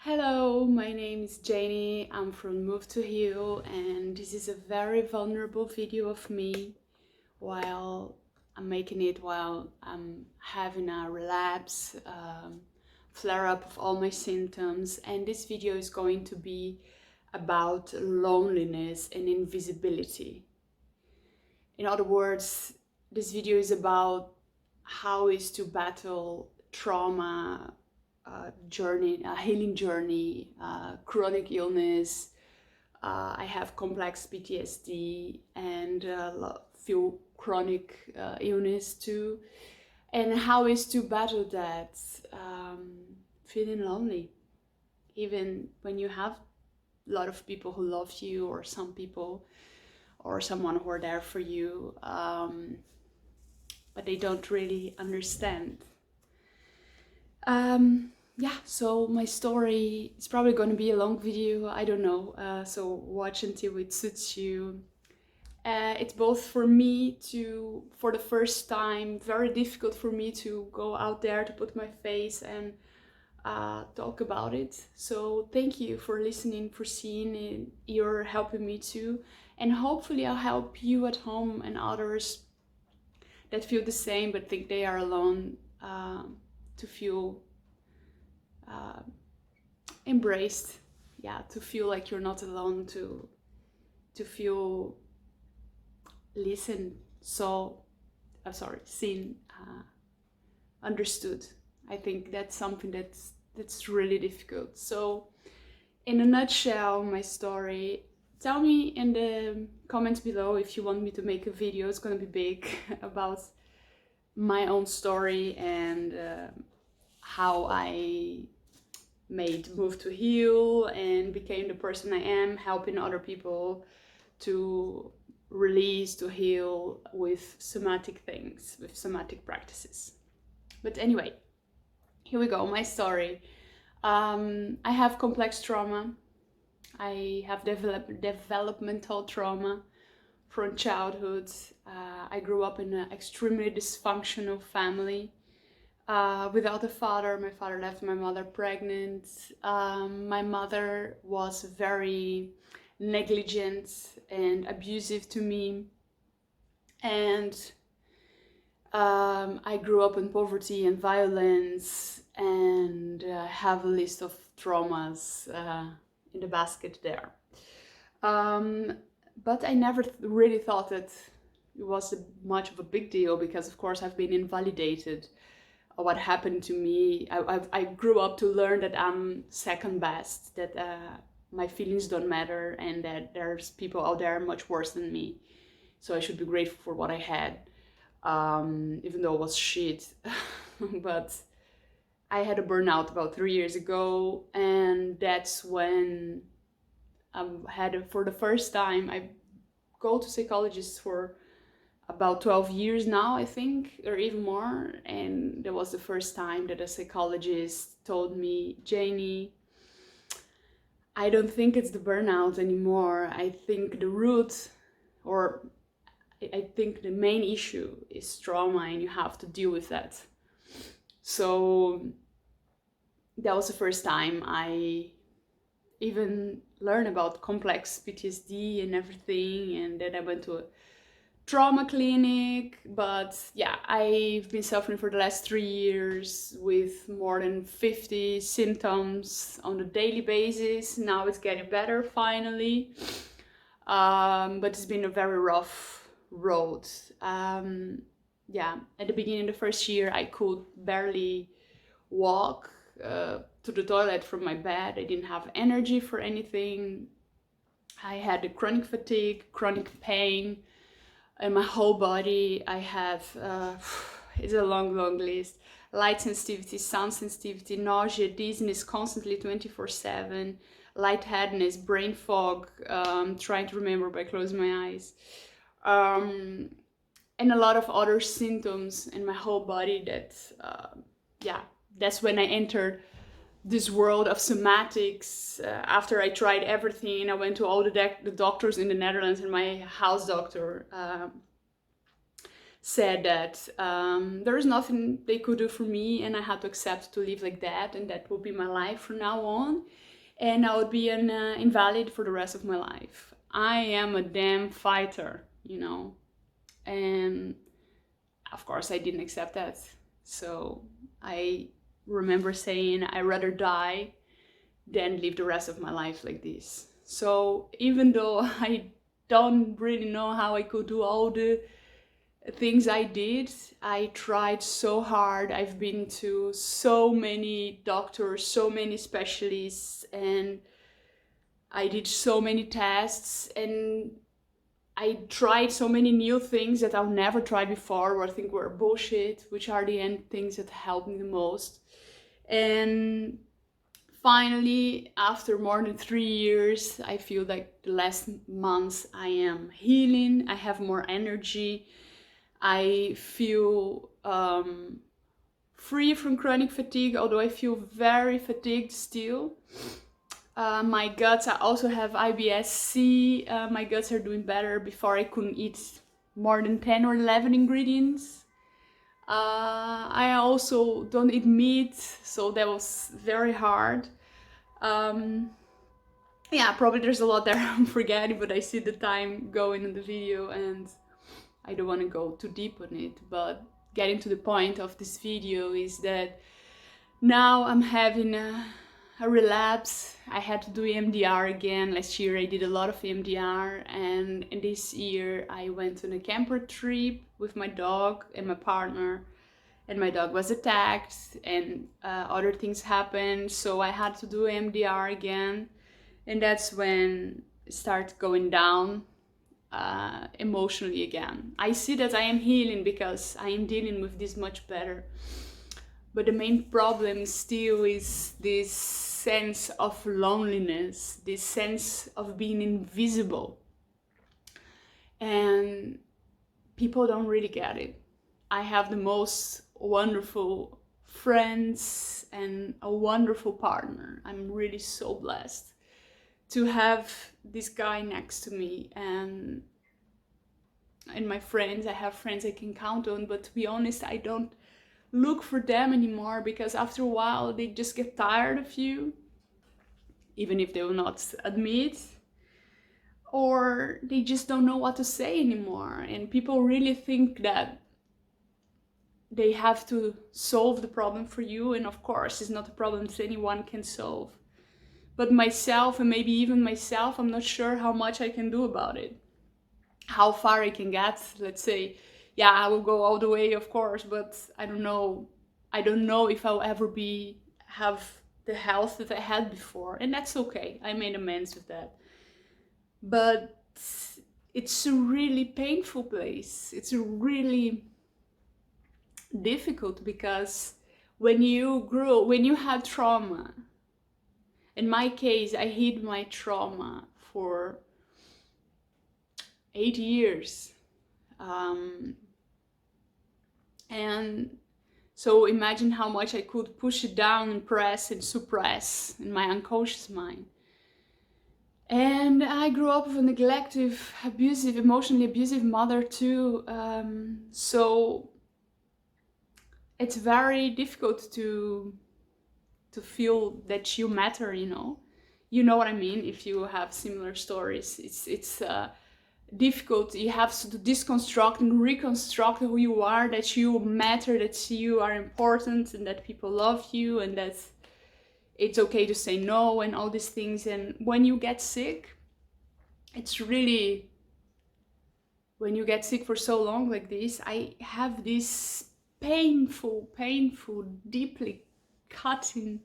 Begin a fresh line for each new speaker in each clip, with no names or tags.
Hello, my name is Janie. I'm from Move to Heal, and this is a very vulnerable video of me while I'm making it while I'm having a relapse, flare up of all my symptoms. And this video is going to be about loneliness and invisibility. In other words, this video is about how is to battle trauma, journey, a healing journey, chronic illness. I have complex PTSD and few chronic illness too. And how is to battle that, feeling lonely, even when you have a lot of people who love you, or some people or someone who are there for you, but they don't really understand. Yeah, so my story is probably going to be a long video, I don't know, so watch until it suits you. It's both for me for the first time, very difficult for me to go out there to put my face and talk about it. So thank you for listening, for seeing it. You're helping me too. And hopefully I'll help you at home and others that feel the same but think they are alone, to feel embraced, to feel like you're not alone, to feel listened, seen, understood. I think that's something that's really difficult. So in a nutshell, my story. Tell me in the comments below if you want me to make a video. It's gonna be big about my own story and how I made Move to Heal and became the person I am, helping other people to release, to heal with somatic things, with somatic practices. But anyway, here we go, my story. I have complex trauma. I have developmental trauma from childhood. I grew up in an extremely dysfunctional family. Without a father. My father left my mother pregnant. My mother was very negligent and abusive to me. And I grew up in poverty and violence, and have a list of traumas in the basket there. But I never really thought that it was much of a big deal, because of course I've been invalidated. What happened to me, I grew up to learn that I'm second best, that my feelings don't matter, and that there's people out there much worse than me. So I should be grateful for what I had, even though it was shit. But I had a burnout about 3 years ago, and that's when I had, for the first time, I go to psychologists for about 12 years now, I think, or even more. And that was the first time that a psychologist told me, Janie, I don't think it's the burnout anymore. I think the root, or I think the main issue is trauma, and you have to deal with that. So that was the first time I even learned about complex PTSD and everything. And then I went to a trauma clinic. But yeah, I've been suffering for the last 3 years with more than 50 symptoms on a daily basis. Now it's getting better finally, but it's been a very rough road. Yeah, at the beginning, the first year, I could barely walk to the toilet from my bed. I didn't have energy for anything. I had a chronic fatigue, chronic pain in my whole body. I have, it's a long list. Light sensitivity, sound sensitivity, nausea, dizziness constantly 24/7, lightheadedness, brain fog, trying to remember by closing my eyes, and a lot of other symptoms in my whole body that, that's when I entered this world of somatics. After I tried everything, I went to all the doctors in the Netherlands, and my house doctor said that there is nothing they could do for me, and I had to accept to live like that, and that would be my life from now on, and I would be an invalid for the rest of my life. I am a damn fighter, you know, and of course I didn't accept that. So I remember saying I'd rather die than live the rest of my life like this. So even though I don't really know how I could do all the things I did, I tried so hard. I've been to so many doctors, so many specialists, and I did so many tests, and I tried so many new things that I've never tried before, or I think were bullshit, which are the end things that helped me the most. And finally, after more than 3 years, I feel like the last months I am healing, I have more energy, I feel free from chronic fatigue, although I feel very fatigued still. My guts, I also have IBS-C. My guts are doing better. Before I couldn't eat more than 10 or 11 ingredients. I also don't eat meat, so that was very hard. Yeah, probably there's a lot there I'm forgetting, but I see the time going in the video and I don't want to go too deep on it. But getting to the point of this video is that now I'm having a relapse. I had to do EMDR again. Last year I did a lot of EMDR, and this year I went on a camper trip with my dog and my partner, and my dog was attacked and other things happened, so I had to do EMDR again, and that's when it started going down emotionally again. I see that I am healing because I am dealing with this much better. But the main problem still is this sense of loneliness, this sense of being invisible. And people don't really get it. I have the most wonderful friends and a wonderful partner. I'm really so blessed to have this guy next to me, and my friends, I have friends I can count on, but to be honest, I don't look for them anymore, because after a while they just get tired of you, even if they will not admit, or they just don't know what to say anymore. And people really think that they have to solve the problem for you, and of course it's not a problem that anyone can solve. But myself, and maybe even myself, I'm not sure how much I can do about it, how far I can get. Let's say, yeah, I will go all the way, of course, but I don't know if I'll ever have the health that I had before, and that's okay. I made amends with that. But it's a really painful place. It's a really difficult, because when you had trauma, in my case, I hid my trauma for 8 years. And so imagine how much I could push it down and press and suppress in my unconscious mind. And I grew up with a neglective, emotionally abusive mother too. So it's very difficult to feel that you matter, you know. You know what I mean? If you have similar stories, it's difficult. You have to deconstruct and reconstruct who you are, that you matter, that you are important, and that people love you, and that it's okay to say no, and all these things. And when you get sick, it's really, when you get sick for so long like this, I have this painful, deeply cutting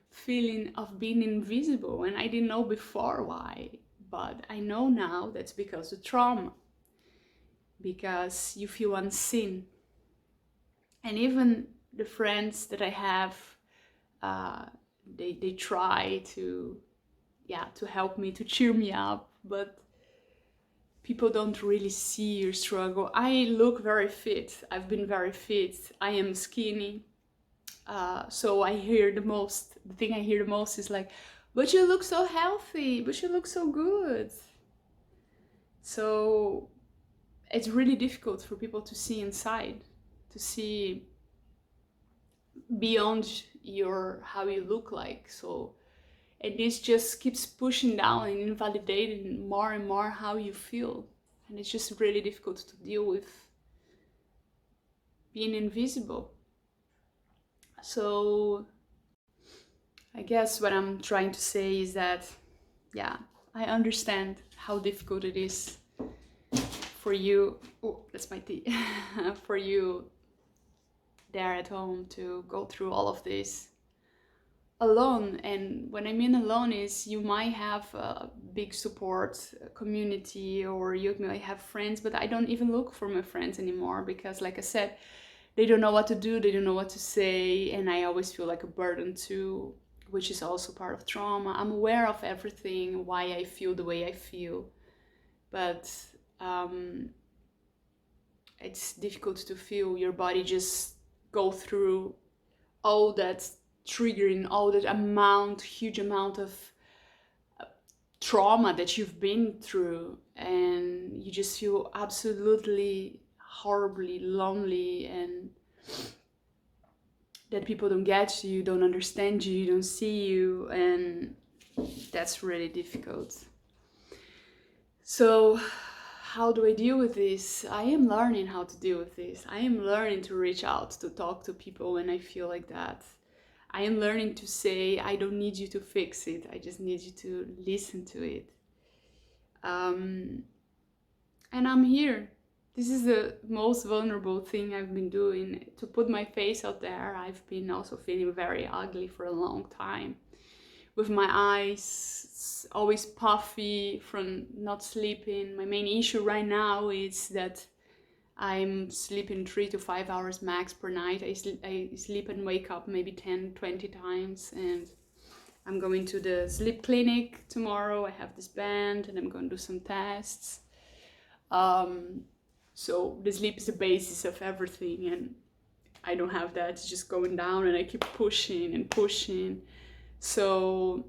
feeling of being invisible, and I didn't know before why, but I know now that's because of trauma, because you feel unseen. And even the friends that I have, they try to help me, to cheer me up, but people don't really see your struggle. I look very fit. I've been very fit. I am skinny. So the thing I hear the most is like, but you look so healthy, but you look so good. So it's really difficult for people to see inside, to see beyond your how you look like. So, and this just keeps pushing down and invalidating more and more how you feel, and it's just really difficult to deal with being invisible. So I guess what I'm trying to say is that, yeah, I understand how difficult it is for you, oh, that's my tea, for you there at home to go through all of this alone. And when I mean alone is you might have a big support community, or you might have friends, but I don't even look for my friends anymore because, like I said, they don't know what to do, they don't know what to say, and I always feel like a burden too, which is also part of trauma. I'm aware of everything, why I feel the way I feel, but it's difficult to feel your body just go through all that triggering, all that huge amount of trauma that you've been through, and you just feel absolutely horribly lonely, and that people don't get you, don't understand you, don't see you, and that's really difficult. So how do I deal with this? I am learning how to deal with this. I am learning to reach out, to talk to people when I feel like that. I am learning to say, I don't need you to fix it. I just need you to listen to it. And I'm here. This is the most vulnerable thing I've been doing, to put my face out there. I've been also feeling very ugly for a long time, with my eyes always puffy from not sleeping. My main issue right now is that I'm sleeping 3 to 5 hours max per night. I sleep and wake up maybe 10, 20 times, and I'm going to the sleep clinic tomorrow. I have this band and I'm going to do some tests. So the sleep is the basis of everything, and I don't have that. It's just going down, and I keep pushing and pushing. So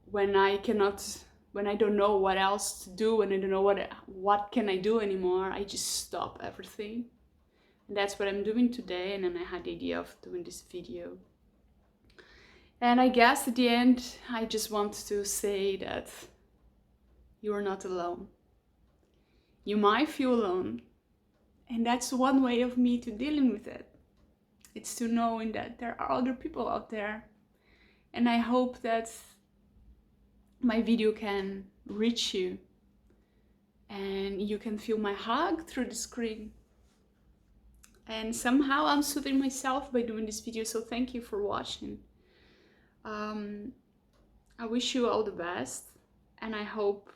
when I don't know what else to do, when I don't know what can I do anymore, I just stop everything. And that's what I'm doing today, and then I had the idea of doing this video. And I guess at the end, I just want to say that you are not alone. You might feel alone, and that's one way of me to dealing with it. It's to knowing that there are other people out there. And I hope that my video can reach you and you can feel my hug through the screen. And somehow I'm soothing myself by doing this video, so thank you for watching. I wish you all the best, and I hope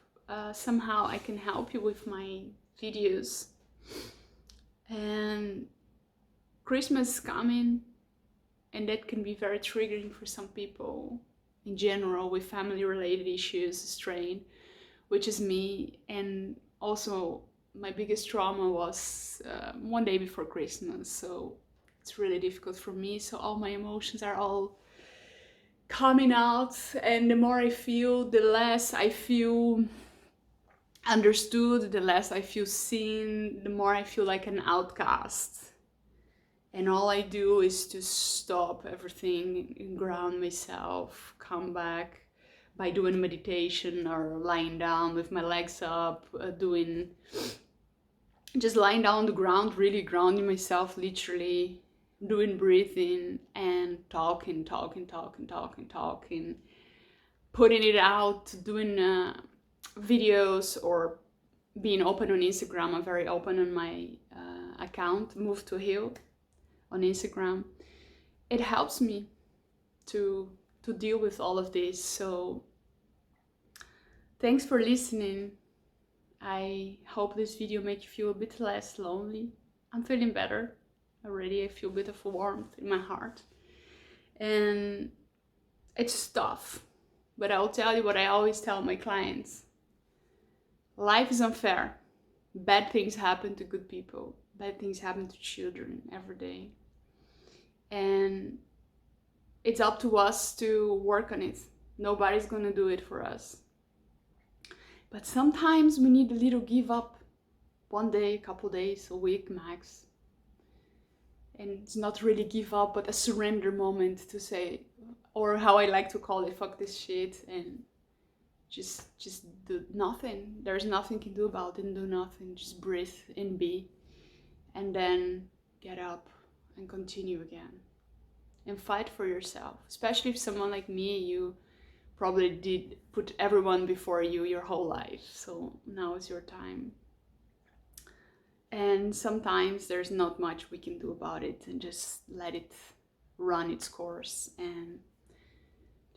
somehow I can help you with my videos. And Christmas is coming, and that can be very triggering for some people in general with family related issues, strain, which is me. And also my biggest trauma was one day before Christmas, so it's really difficult for me. So all my emotions are all coming out, and the more I feel, the less I feel understood, the less I feel seen, the more I feel like an outcast. And all I do is to stop everything and ground myself, come back by doing meditation or lying down with my legs up, just lying down on the ground, really grounding myself, literally doing breathing and talking, putting it out, doing videos, or being open on Instagram. I'm very open on my account, Move to Heal, on Instagram. It helps me to deal with all of this. So thanks for listening. I hope this video made you feel a bit less lonely. I'm feeling better already. I feel a bit of warmth in my heart, and it's tough, but I'll tell you what I always tell my clients. Life is unfair. Bad things happen to good people. Bad things happen to children every day. And it's up to us to work on it. Nobody's gonna do it for us. But sometimes we need a little give up. one day, couple days, a week max. And it's not really give up, but a surrender moment to say, or how I like to call it, fuck this shit, and just do nothing. There's nothing you can do about it, and do nothing. Just breathe and be, and then get up and continue again. And fight for yourself. Especially if someone like me, you probably did put everyone before you your whole life. So now is your time. And sometimes there's not much we can do about it, and just let it run its course. And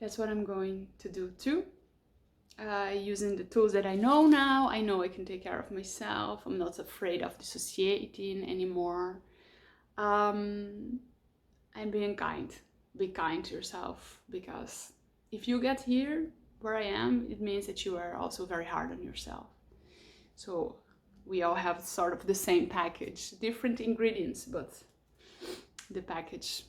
that's what I'm going to do too. Using the tools that I know now, I know I can take care of myself. I'm not afraid of dissociating anymore. And being kind. Be kind to yourself, because if you get here where I am, it means that you are also very hard on yourself. So we all have sort of the same package, different ingredients, but the package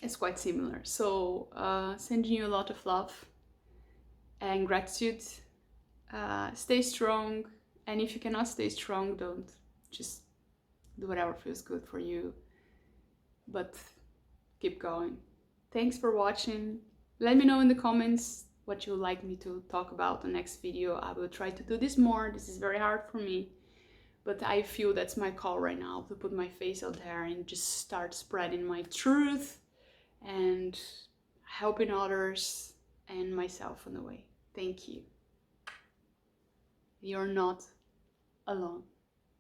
is quite similar. So sending you a lot of love and gratitude. Stay strong, and if you cannot stay strong, don't. Just do whatever feels good for you, but keep going. Thanks for watching. Let me know in the comments what you would like me to talk about the next video. I will try to do this more. This is very hard for me, but I feel that's my call right now, to put my face out there and just start spreading my truth and helping others and myself on the way. Thank you. You're not alone.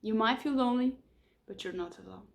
You might feel lonely, but you're not alone.